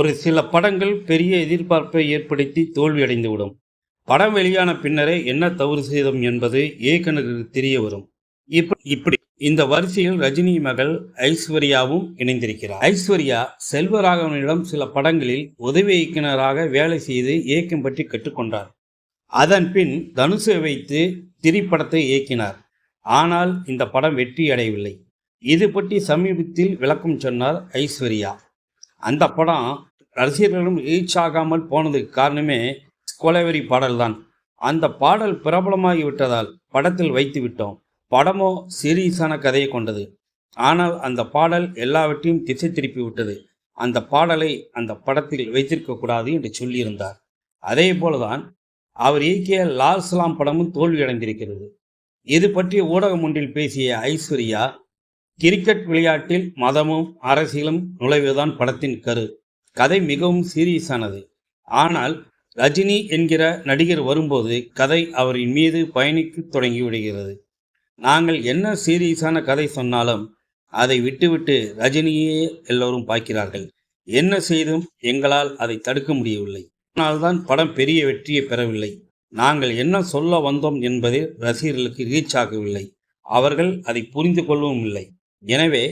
ஒரு சில படங்கள் பெரிய எதிர்பார்ப்பை ஏற்படுத்தி தோல்வியடைந்துவிடும். படம் வெளியான பின்னரே என்ன தவறு செய்தோம் என்பது இயக்குனருக்கு தெரிய வரும். இப்படி இந்த வரிசையில் ரஜினி மகள் ஐஸ்வர்யாவும் இணைந்திருக்கிறார். ஐஸ்வர்யா செல்வராகவனிடம் சில படங்களில் உதவி இயக்குனராக வேலை செய்து இயக்கம் பற்றி கற்றுக்கொண்டார். அதன் பின் தனுஷை வைத்து திரைப்படத்தை இயக்கினார். ஆனால் இந்த படம் வெற்றி அடையவில்லை. இது பற்றி சமீபத்தில் விளக்கம் சொன்னார் ஐஸ்வர்யா. அந்த படம் ரசிகர்களும் ரீச் ஆகாமல் போனதுக்கு காரணமே கொலவெறி பாடல்தான். அந்த பாடல் பிரபலமாகிவிட்டதால் படத்தில் வைத்து விட்டோம். படமோ சீரியஸான கதையை கொண்டது. ஆனால் அந்த பாடல் எல்லாவற்றையும் திசை திருப்பி விட்டது. அந்த பாடலை அந்த படத்தில் வைத்திருக்க கூடாது என்று சொல்லியிருந்தார். அதே போலதான் அவர் இயக்கிய லால் சலாம் படமும் தோல்வியடைந்திருக்கிறது. இது பற்றி ஊடகம் ஒன்றில் பேசிய ஐஸ்வர்யா, கிரிக்கெட் விளையாட்டில் மதமும் அரசியலும் நுழைவுதான் படத்தின் கரு. கதை மிகவும் சீரியஸானது. ஆனால் ரஜினி என்கிற நடிகர் வரும்போது கதை அவரின் மீது பயணிக்க தொடங்கிவிடுகிறது. நாங்கள் என்ன சீரியஸான கதை சொன்னாலும் அதை விட்டுவிட்டு ரஜினியே எல்லோரும் பார்க்கிறார்கள். என்ன செய்தும் எங்களால் அதை தடுக்க முடியவில்லை. அதனால்தான் படம் பெரிய வெற்றியை பெறவில்லை. நாங்கள் என்ன சொல்ல வந்தோம் என்பது ரசிகர்களுக்கு ரீச் ஆகவில்லை. அவர்கள் அதை புரிந்து கொள்ளவும் இல்லை. எனவே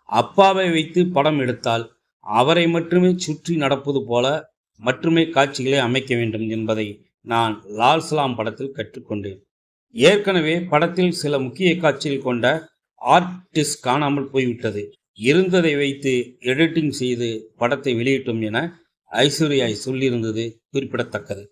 அப்பாவை வைத்து படம் எடுத்தால் அவரை மட்டுமே சுற்றி நடப்பது போல மட்டுமே காட்சிகளை அமைக்க வேண்டும் என்பதை நான் லால் சலாம் படத்தில் கற்றுக்கொண்டேன். ஏற்கனவே படத்தில் சில முக்கிய காட்சிகள் கொண்ட ஆர்டிஸ்ட் காணாமல் போய்விட்டது. இருந்ததை வைத்து எடிட்டிங் செய்து படத்தை வெளியிட்டோம் என ஐஸ்வர்யா சொல்லியிருந்தது குறிப்பிடத்தக்கது.